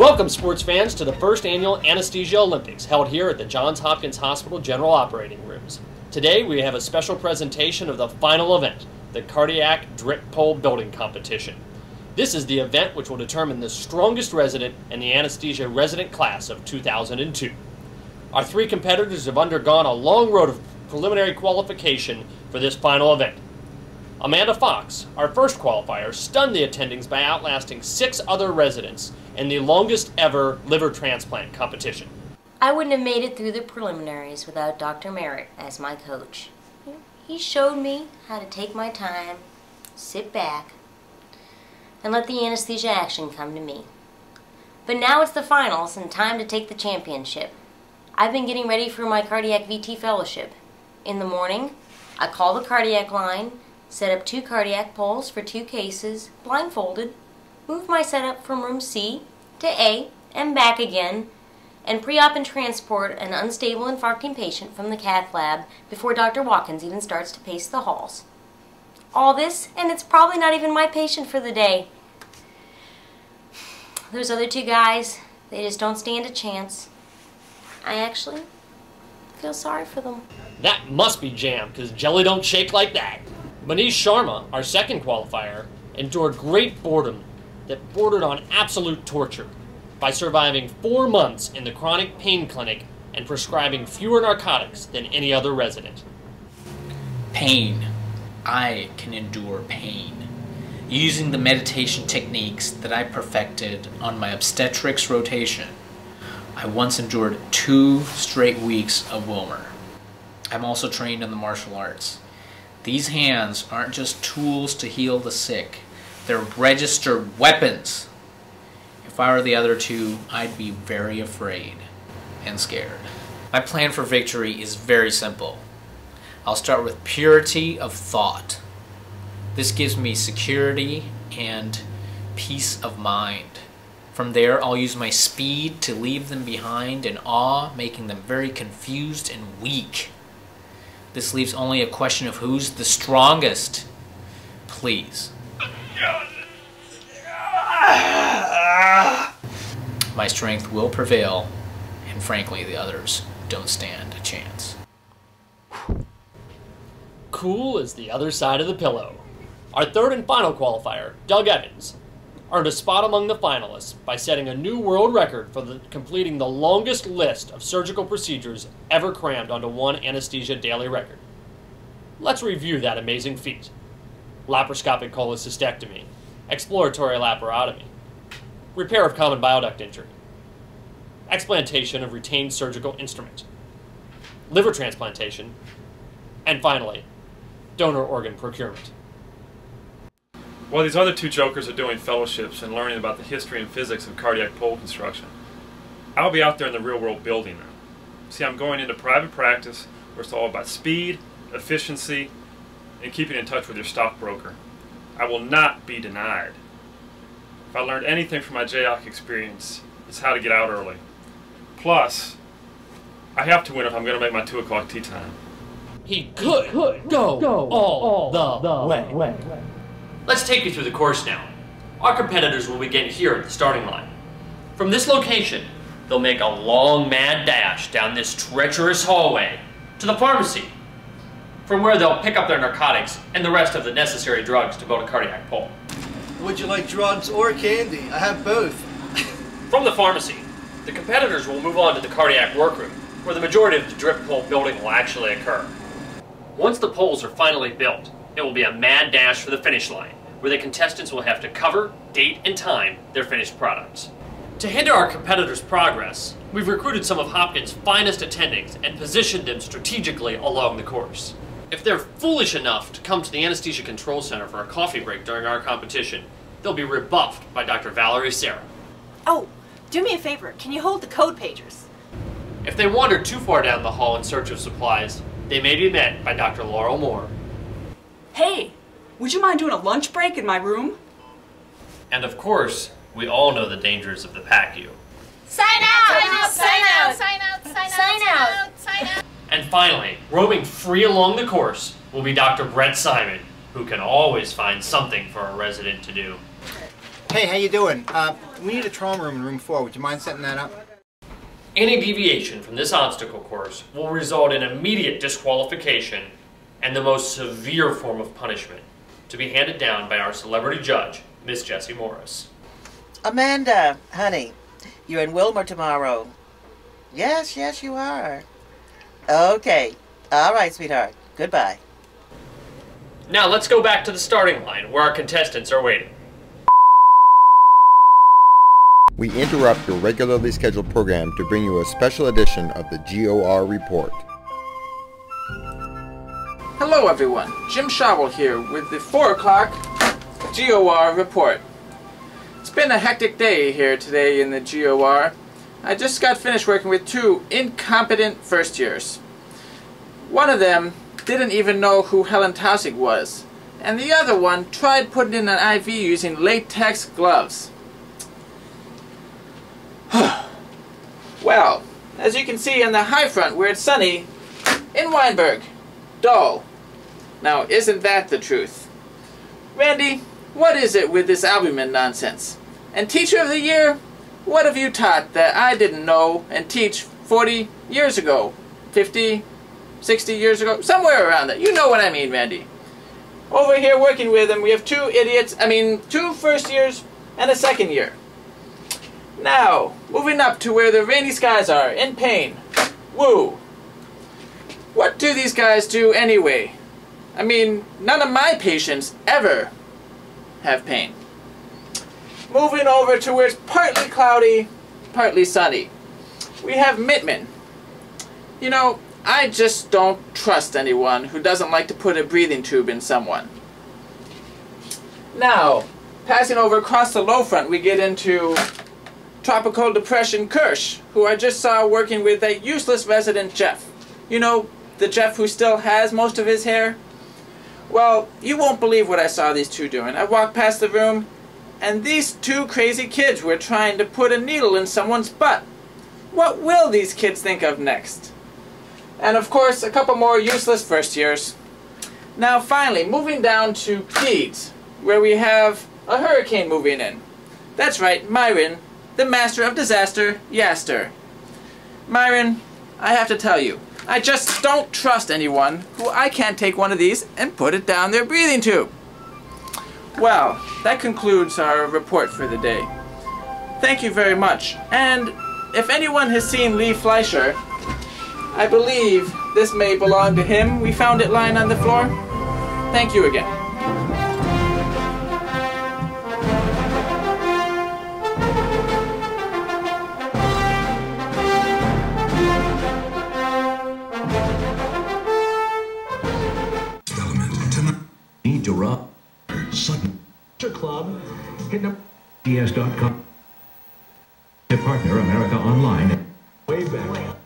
Welcome, sports fans, to the first annual Anesthesia Olympics held here at the Johns Hopkins Hospital General Operating Rooms. Today we have a special presentation of the final event, the Cardiac Drip Pole Building Competition. This is the event which will determine the strongest resident in the anesthesia resident class of 2002. Our three competitors have undergone a long road of preliminary qualification for this final event. Amanda Fox, our first qualifier, stunned the attendings by outlasting 6 other residents in the longest ever liver transplant competition. I wouldn't have made it through the preliminaries without Dr. Merritt as my coach. He showed me how to take my time, sit back, and let the anesthesia action come to me. But now it's the finals and time to take the championship. I've been getting ready for my cardiac VT fellowship. In the morning, I call the cardiac line, set up 2 cardiac poles for 2 cases, blindfolded, move my setup from room C to A and back again, and pre-op and transport an unstable infarcting patient from the cath lab before Dr. Hopkins even starts to pace the halls. All this, and it's probably not even my patient for the day. Those other 2 guys, they just don't stand a chance. I actually feel sorry for them. That must be jam, because jelly don't shake like that. Manish Sharma, our second qualifier, endured great boredom that bordered on absolute torture by surviving 4 months in the chronic pain clinic and prescribing fewer narcotics than any other resident. Pain. I can endure pain. Using the meditation techniques that I perfected on my obstetrics rotation, I once endured 2 straight weeks of Wilmer. I'm also trained in the martial arts. These hands aren't just tools to heal the sick. They're registered weapons. If I were the other 2, I'd be very afraid and scared. My plan for victory is very simple. I'll start with purity of thought. This gives me security and peace of mind. From there, I'll use my speed to leave them behind in awe, making them very confused and weak. This leaves only a question of who's the strongest. Please. My strength will prevail, and frankly, the others don't stand a chance. Cool as the other side of the pillow. Our third and final qualifier, Doug Evans, earned a spot among the finalists by setting a new world record for completing the longest list of surgical procedures ever crammed onto one anesthesia daily record. Let's review that amazing feat. Laparoscopic cholecystectomy, exploratory laparotomy, repair of common bile duct injury, explantation of retained surgical instrument, liver transplantation, and finally, donor organ procurement. While these other 2 jokers are doing fellowships and learning about the history and physics of cardiac pole construction, I'll be out there in the real world building them. See, I'm going into private practice where it's all about speed, efficiency, and keeping in touch with your stockbroker. I will not be denied. If I learned anything from my JOC experience, it's how to get out early. Plus, I have to win if I'm going to make my 2 o'clock tea time. He could go all the way. Let's take you through the course now. Our competitors will begin here at the starting line. From this location, they'll make a long mad dash down this treacherous hallway to the pharmacy, from where they'll pick up their narcotics and the rest of the necessary drugs to build a cardiac pole. Would you like drugs or candy? I have both. From the pharmacy, the competitors will move on to the cardiac workroom, where the majority of the drip pole building will actually occur. Once the poles are finally built, it will be a mad dash for the finish line, where the contestants will have to cover, date, and time their finished products. To hinder our competitors' progress, we've recruited some of Hopkins' finest attendings and positioned them strategically along the course. If they're foolish enough to come to the Anesthesia Control Center for a coffee break during our competition, they'll be rebuffed by Dr. Valerie Serra. Oh, do me a favor, can you hold the code pagers? If they wander too far down the hall in search of supplies, they may be met by Dr. Laurel Moore. Hey, would you mind doing a lunch break in my room? And of course, we all know the dangers of the PACU. Sign out! Sign out! And finally, roaming free along the course will be Dr. Brett Simon, who can always find something for a resident to do. Hey, how you doing? We need a trauma room in room 4. Would you mind setting that up? Any deviation from this obstacle course will result in immediate disqualification and the most severe form of punishment, to be handed down by our celebrity judge, Miss Jessie Morris. Amanda, honey, you're in Wilmer tomorrow. Yes, yes, you are. Okay. All right, sweetheart. Goodbye. Now let's go back to the starting line where our contestants are waiting. We interrupt your regularly scheduled program to bring you a special edition of the GOR Report. Hello everyone, Jim Schauble here with the 4 o'clock GOR Report. It's been a hectic day here today in the GOR. I just got finished working with 2 incompetent first years. One of them didn't even know who Helen Tausig was, and the other one tried putting in an IV using latex gloves. Well, as you can see on the high front where it's sunny, in Weinberg, dull. Now, isn't that the truth? Randy, what is it with this albumin nonsense? And Teacher of the Year, what have you taught that I didn't know and teach 40 years ago? 50, 60 years ago? Somewhere around that. You know what I mean, Randy. Over here working with them, we have 2 first years and a second year. Now, moving up to where the rainy skies are, in pain. Woo! What do these guys do anyway? I mean, none of my patients ever have pain. Moving over to where it's partly cloudy, partly sunny. We have Mittman. You know, I just don't trust anyone who doesn't like to put a breathing tube in someone. Now, passing over across the low front, we get into Tropical Depression Kirsch, who I just saw working with that useless resident Jeff. You know, the Jeff who still has most of his hair? Well, you won't believe what I saw these 2 doing. I walked past the room, and these 2 crazy kids were trying to put a needle in someone's butt. What will these kids think of next? And of course, a couple more useless first years. Now finally, moving down to Peds, where we have a hurricane moving in. That's right, Myron, the master of disaster, Yaster. Myron, I have to tell you, I just don't trust anyone who I can't take one of these and put it down their breathing tube. Well, that concludes our report for the day. Thank you very much. And if anyone has seen Lee Fleischer, I believe this may belong to him. We found it lying on the floor. Thank you again. Need to rob sudden club hit up ds.com. Partner America Online way back.